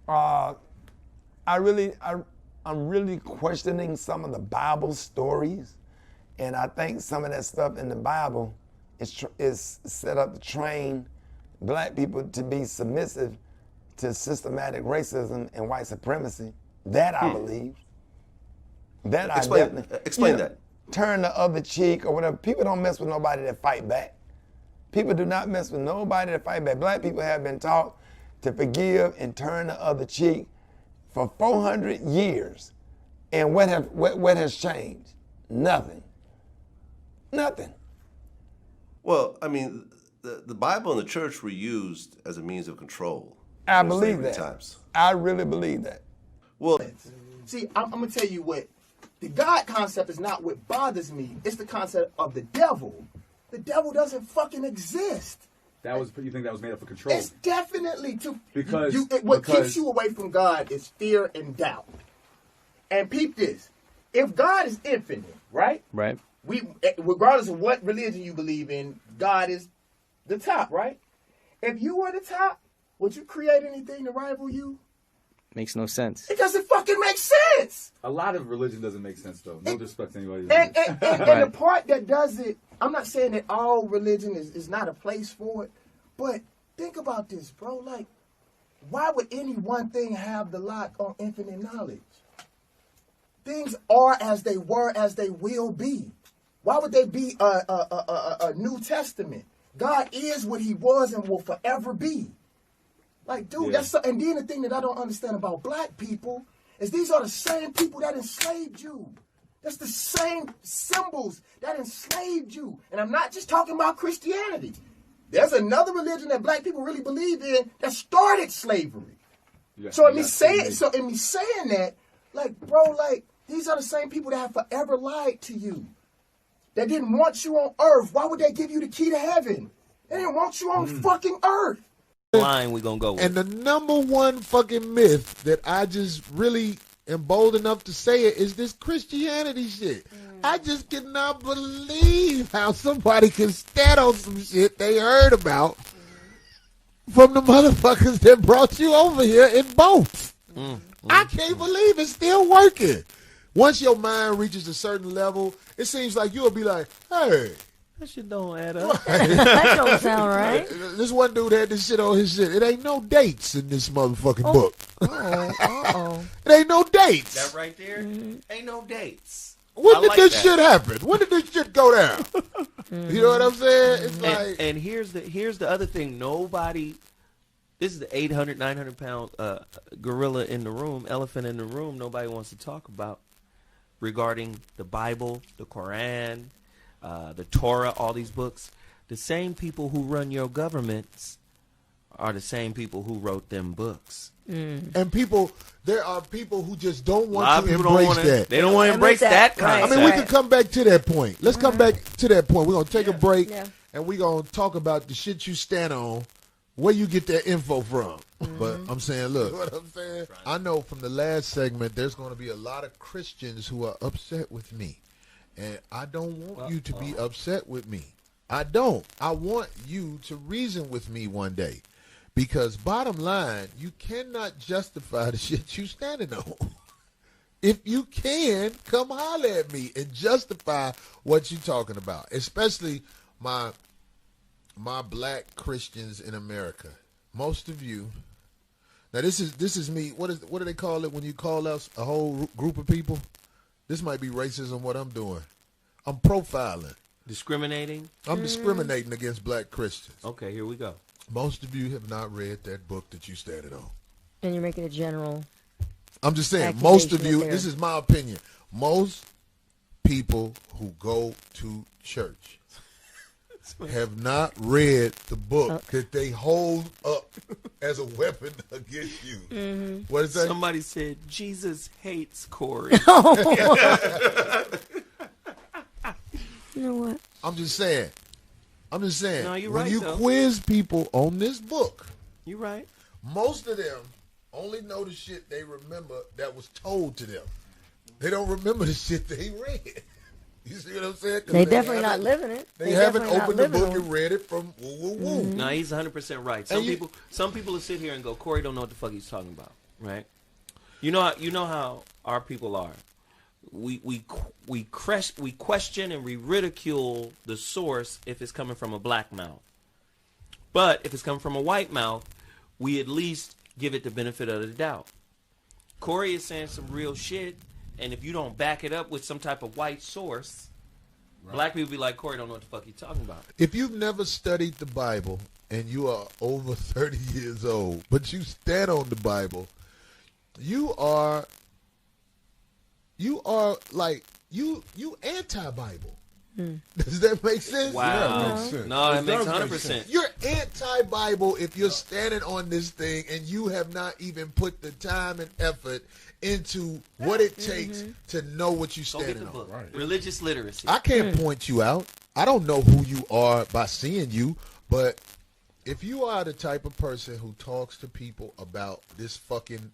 Uh, I'm really questioning some of the Bible stories, and I think some of that stuff in the Bible is set up to train black people to be submissive to systematic racism and white supremacy. That I believe. That Explain that. Turn the other cheek or whatever. People don't mess with nobody that fight back. People do not mess with nobody that fight back. Black people have been taught to forgive and turn the other cheek for 400 years. And what has changed? Nothing. Nothing. Well, I mean, the Bible and the church were used as a means of control. I believe that. Times. I really believe that. Well, see, I'm going to tell you what. The God concept is not what bothers me. It's the concept of the devil. The devil doesn't fucking exist. You think that was made up for control? It's definitely to because keeps you away from God is fear and doubt. And peep this: if God is infinite, right? Right. Regardless of what religion you believe in, God is the top, right? If you were the top, would you create anything to rival you? Makes no sense. It doesn't fucking make sense. A lot of religion doesn't make sense, though. No disrespect to anybody. And the part that does it, I'm not saying that all religion is not a place for it, but think about this, bro. Like, why would any one thing have the lock on infinite knowledge? Things are as they were, as they will be. Why would they be a New Testament? God is what he was and will forever be. Like, dude, and then the thing that I don't understand about black people is these are the same people that enslaved you. That's the same symbols that enslaved you. And I'm not just talking about Christianity. There's another religion that black people really believe in that started slavery. So in me saying that, like, bro, like, these are the same people that have forever lied to you. They didn't want you on earth. Why would they give you the key to heaven? They didn't want you on fucking earth. Line we gonna go with. And the number one fucking myth that I just really am bold enough to say it is this Christianity shit. I just cannot believe how somebody can stand on some shit they heard about from the motherfuckers that brought you over here in boats. I can't believe it's still working. Once your mind reaches a certain level, it seems like you'll be like, hey, that shit don't add up. That don't sound right. This one dude had this shit on his shit. It ain't no dates in this motherfucking book. It ain't no dates. That right there, ain't no dates. When did this shit happen? When did this shit go down? You know what I'm saying? It's like, and here's the other thing. Nobody. This is the 800, 900 pound gorilla in the room, elephant in the room. Nobody wants to talk about regarding the Bible, the Quran, the Torah, all these books. The same people who run your governments are the same people who wrote them books. And there are people who just don't want to embrace that. They don't want to embrace that concept. I mean, we can come back to that point. Let's come back to that point. We're going to take a break, and we're going to talk about the shit you stand on, where you get that info from. But I'm saying, look, you know what I'm saying? I know from the last segment, there's going to be a lot of Christians who are upset with me. And I don't want you to be upset with me. I don't. I want you to reason with me one day. Because bottom line, you cannot justify the shit you standing on. If you can, come holler at me and justify what you talking about. Especially my black Christians in America. Most of you. Now this is me. What do they call it when you call us a whole group of people? This might be racism. What I'm doing, I'm profiling, discriminating. I'm discriminating against black Christians. Okay, here we go. Most of you have not read that book that you started on. And you're making a general. I'm just saying, most of you, this is my opinion, most people who go to church have not read the book that they hold up as a weapon against you. What is that? Somebody said, Jesus hates Corey. You know what? I'm just saying. No, you're when right, you though. quiz people on this book, You're right. most of them only know the shit they remember that was told to them. They don't remember the shit they read. You see what I'm saying? They definitely not living it. They haven't opened the book and read it from woo woo woo. No, he's 100% right. Some people will sit here and go, Corey don't know what the fuck he's talking about. Right. You know how our people are. We question and we ridicule the source if it's coming from a black mouth. But if it's coming from a white mouth, we at least give it the benefit of the doubt. Corey is saying some real shit, and if you don't back it up with some type of white source, black people be like, Corey don't know what the fuck he's talking about. If you've never studied the Bible and you are over 30 years old, but you stand on the Bible, you are like you anti-Bible. Does that make sense? Wow. Yeah, it makes sense. No, that makes does make 100%. sense. You're anti-Bible if you're standing on this thing and you have not even put the time and effort into what it takes to know what you're Go get standing the on. book. Right. Religious literacy. I can't point you out. I don't know who you are by seeing you, but if you are the type of person who talks to people about this fucking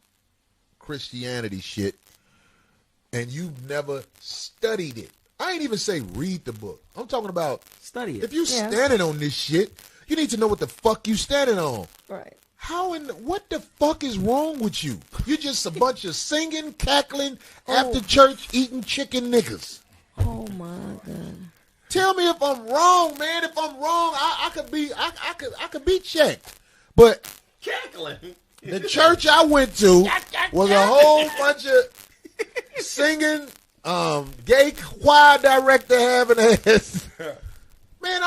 Christianity shit and you've never studied it, I ain't even say read the book. I'm talking about Study it. if you standing on this shit, you need to know what the fuck you standing on. Right. What the fuck is wrong with you? You're just a bunch of singing, cackling, after church eating chicken niggas. Oh my God. Tell me if I'm wrong, man. If I'm wrong, I could be checked. But Cackling. the church I went to was a whole bunch of singing, gay choir director having ass. Man,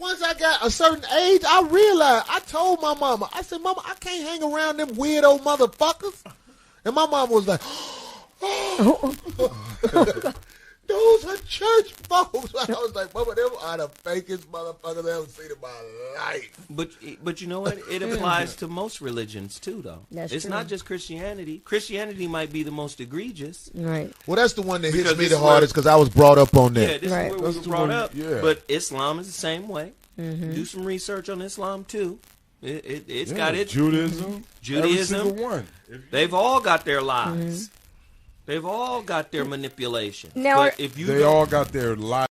once I got a certain age, I realized, I told my mama, I said, Mama, I can't hang around them weirdo motherfuckers. And my mama was like, those are church folks. I was like, Mama, them are the fakest motherfuckers I've ever seen in my life. But you know what? It applies to most religions too, though. That's it's true. not just Christianity. Christianity might be the most egregious. Right. Well, that's the one that hits Because me this the is where- hardest because I was brought up on Yeah, that. this Right. is where That's we were the brought one- up. yeah. But Islam is the same way. Do some research on Islam too. It's got its Judaism. Judaism. Every single one. They've all got their lies. They've all got their manipulation. Now but are- if you They go- all got their life.